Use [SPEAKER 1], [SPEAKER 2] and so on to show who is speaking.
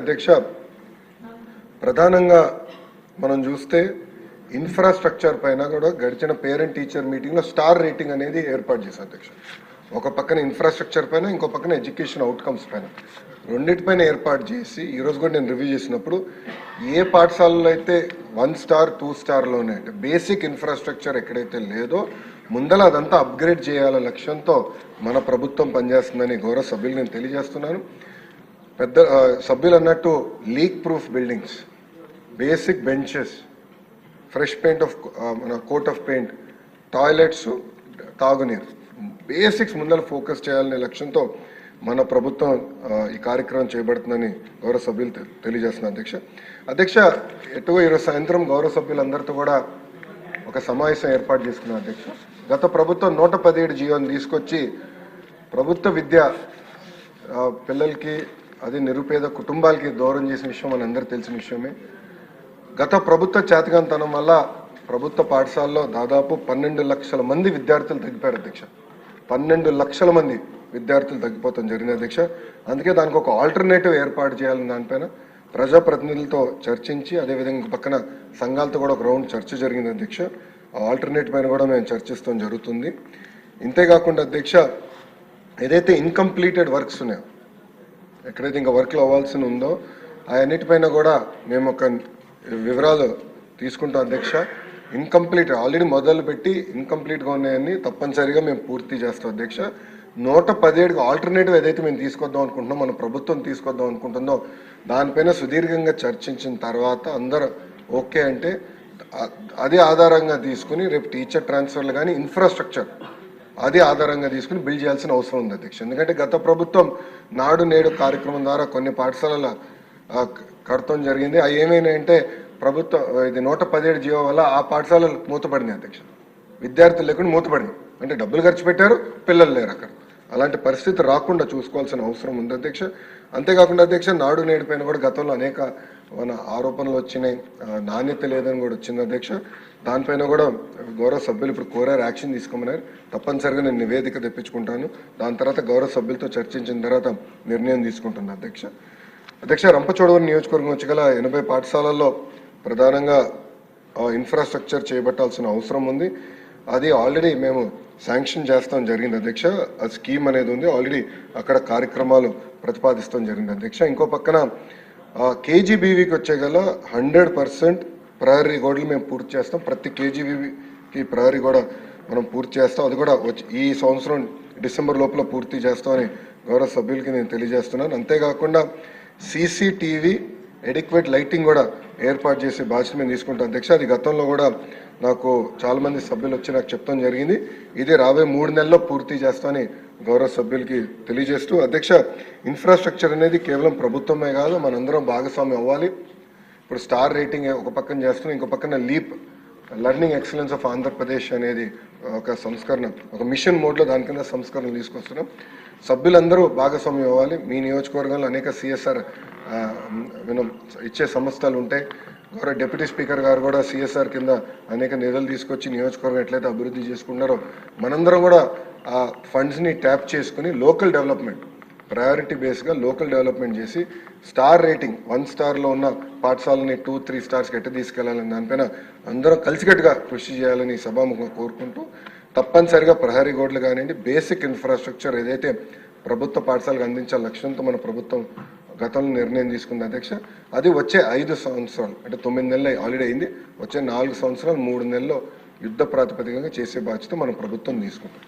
[SPEAKER 1] అధ్యక్ష, ప్రధానంగా మనం చూస్తే ఇన్ఫ్రాస్ట్రక్చర్ పైన కూడా గడిచిన పేరెంట్ టీచర్ మీటింగ్లో స్టార్ రేటింగ్ అనేది ఏర్పాటు చేశారు అధ్యక్ష. ఒక పక్కన ఇన్ఫ్రాస్ట్రక్చర్ పైన, ఇంకో పక్కన ఎడ్యుకేషన్ అవుట్కమ్స్ పైన రెండింటిపైన ఏర్పాటు చేసి ఈరోజు కూడా నేను రివ్యూ చేసినప్పుడు ఏ పాఠశాలలో అయితే 1 స్టార్ 2 స్టార్లోనే అంటే బేసిక్ ఇన్ఫ్రాస్ట్రక్చర్ ఎక్కడైతే లేదో ముందల అదంతా అప్గ్రేడ్ చేయాలనే లక్ష్యంతో మన ప్రభుత్వం పనిచేస్తుందని గౌరవ సభ్యులు నేను తెలియజేస్తున్నాను. పెద్ద సభ్యులు అన్నట్టు leak proof buildings, basic benches, fresh paint of మన కోట్ ఆఫ్ పెయింట్, టాయిలెట్స్, తాగునీరు, బేసిక్స్ ముందర ఫోకస్ చేయాలనే లక్ష్యంతో మన ప్రభుత్వం ఈ కార్యక్రమం చేపడుతుందని గౌరవ సభ్యులు తెలియజేస్తున్నారు. అధ్యక్ష, ఎటువో ఈరోజు సాయంత్రం గౌరవ సభ్యులందరితో కూడా ఒక సమావేశం ఏర్పాటు చేసుకున్నారు అధ్యక్ష. గత ప్రభుత్వం 117 జీవోని తీసుకొచ్చి ప్రభుత్వ విద్య పిల్లలకి, అది నిరుపేద కుటుంబాలకి దూరం చేసిన విషయం మన అందరూ తెలిసిన విషయమే. గత ప్రభుత్వ చేతకంతనం వల్ల ప్రభుత్వ పాఠశాలలో దాదాపు 12 లక్షల మంది విద్యార్థులు తగ్గిపోయారు అధ్యక్ష. 12 లక్షల మంది విద్యార్థులు తగ్గిపోతాం జరిగింది అధ్యక్ష. అందుకే దానికి ఒక ఆల్టర్నేటివ్ ఏర్పాటు చేయాలని దానిపైన ప్రజాప్రతినిధులతో చర్చించి, అదేవిధంగా పక్కన సంఘాలతో కూడా ఒక రౌండ్ చర్చ జరిగింది అధ్యక్ష. ఆ ఆల్టర్నేటివ్ పైన కూడా మేము చర్చిస్తాం జరుగుతుంది. ఇంతేకాకుండా అధ్యక్ష, ఏదైతే ఇన్కంప్లీటెడ్ వర్క్స్ ఉన్నాయో, ఎక్కడైతే ఇంకా వర్క్లు అవ్వాల్సి ఉందో అవన్నిటిపైన కూడా మేము ఒక వివరాలు తీసుకుంటాం అధ్యక్ష. ఇన్కంప్లీట్ ఆల్రెడీ మొదలుపెట్టి ఇన్కంప్లీట్గా ఉన్నాయని తప్పనిసరిగా మేము పూర్తి చేస్తాం అధ్యక్ష. 117కి ఆల్టర్నేటివ్ ఏదైతే మేము తీసుకొద్దాం అనుకుంటున్నాం, మన ప్రభుత్వం తీసుకొద్దాం అనుకుంటుందో దానిపైన సుదీర్ఘంగా చర్చించిన తర్వాత అందరూ ఓకే అంటే అదే ఆధారంగా తీసుకుని రేపు టీచర్ ట్రాన్స్ఫర్లు కానీ ఇన్ఫ్రాస్ట్రక్చర్ అదే ఆధారంగా తీసుకుని బిల్డ్ చేయాల్సిన అవసరం ఉంది అధ్యక్ష. ఎందుకంటే గత ప్రభుత్వం నాడు నేడు కార్యక్రమం ద్వారా కొన్ని పాఠశాలల కడతం జరిగింది. అవి ఏమైనాయంటే ప్రభుత్వం ఇది 117 జీవో వల్ల ఆ పాఠశాలలు మూతపడింది అధ్యక్ష. విద్యార్థులు లేకుండా మూతపడింది, అంటే డబ్బులు ఖర్చు పెట్టారు, పిల్లలు లేరు అక్కడ. అలాంటి పరిస్థితి రాకుండా చూసుకోవాల్సిన అవసరం ఉంది అధ్యక్ష. అంతేకాకుండా అధ్యక్ష, నాడు నేడు పైన కూడా గతంలో అనేక మన ఆరోపణలు వచ్చినాయి, నాణ్యత లేదని కూడా వచ్చింది అధ్యక్ష. దానిపైన కూడా గౌరవ సభ్యులు ఇప్పుడు కోరారు, యాక్షన్ తీసుకోమన్నారు. తప్పనిసరిగా నేను నివేదిక తెప్పించుకుంటాను. దాని తర్వాత గౌరవ సభ్యులతో చర్చించిన తర్వాత నిర్ణయం తీసుకుంటున్నాను అధ్యక్ష. రంపచోడవరం నియోజకవర్గం వచ్చి గల 80 పాఠశాలల్లో ప్రధానంగా ఇన్ఫ్రాస్ట్రక్చర్ చేపట్టాల్సిన అవసరం ఉంది. అది ఆల్రెడీ మేము శాంక్షన్ చేస్తాం జరిగింది అధ్యక్ష. ఆ స్కీమ్ అనేది ఉంది, ఆల్రెడీ అక్కడ కార్యక్రమాలు ప్రతిపాదిస్తాం జరిగింది అధ్యక్ష. ఇంకో పక్కన కేజీబీవీకి వచ్చే గల 100% ప్రహరీ గోడలు మేము పూర్తి చేస్తాం. ప్రతి కేజీబీవీకి ప్రహరీ కూడా మనం పూర్తి చేస్తాం. అది కూడా ఈ సంవత్సరం డిసెంబర్ లోపల పూర్తి చేస్తామని గౌరవ సభ్యులకి నేను తెలియజేస్తున్నాను. అంతేకాకుండా సీసీటీవీ ఎడిక్వేట్ లైటింగ్ కూడా ఏర్పాటు చేసే బాధ్యత మేము తీసుకుంటాం అధ్యక్ష. అది గతంలో కూడా నాకు చాలామంది సభ్యులు వచ్చి నాకు చెప్తాం జరిగింది. ఇది రాబోయే 3 నెలల్లో పూర్తి చేస్తామని గౌరవ సభ్యులకి తెలియజేస్తూ అధ్యక్ష, ఇన్ఫ్రాస్ట్రక్చర్ అనేది కేవలం ప్రభుత్వమే కాదు, మనందరం భాగస్వామ్యం అవ్వాలి. ఇప్పుడు స్టార్ రేటింగ్ ఒక పక్కన చేస్తున్నాం, ఇంకో పక్కన leap learning excellence of Andhra Pradesh అనేది ఒక సంస్కరణ, ఒక మిషన్ మోడ్లో దాని కింద సంస్కరణలు తీసుకొస్తున్నాం. సభ్యులందరూ భాగస్వామ్యం అవ్వాలి. మీ నియోజకవర్గంలో అనేక సిఎస్ఆర్ ఇచ్చే సంస్థలు ఉంటాయి. గౌరవ డిప్యూటీ స్పీకర్ గారు కూడా సిఎస్ఆర్ కింద అనేక నిధులు తీసుకొచ్చి నియోజకవర్గం ఎట్లయితే అభివృద్ధి చేసుకున్నారో మనందరం కూడా ఆ ఫండ్స్ని ట్యాప్ చేసుకుని లోకల్ డెవలప్మెంట్, ప్రయారిటీ బేస్గా లోకల్ డెవలప్మెంట్ చేసి స్టార్ రేటింగ్ 1 స్టార్లో ఉన్న పాఠశాలని 2-3 స్టార్స్కి ఎట్ట తీసుకెళ్లాలని దానిపైన అందరం కలిసికట్టుగా కృషి చేయాలని సభాముఖంగా కోరుకుంటూ, తప్పనిసరిగా ప్రహరీ గోడలు కానివ్వండి, బేసిక్ ఇన్ఫ్రాస్ట్రక్చర్ ఏదైతే ప్రభుత్వ పాఠశాలకు అందించాల లక్ష్యంతో మన ప్రభుత్వం గతంలో నిర్ణయం తీసుకుంది అధ్యక్ష. అది వచ్చే 5 సంవత్సరాలు అంటే 9 నెలలు ఆల్రెడీ అయింది. వచ్చే 4 సంవత్సరాలు 3 నెలల్లో యుద్ధ ప్రాతిపదికగా చేసే బాధ్యత మన ప్రభుత్వం తీసుకుంటుంది.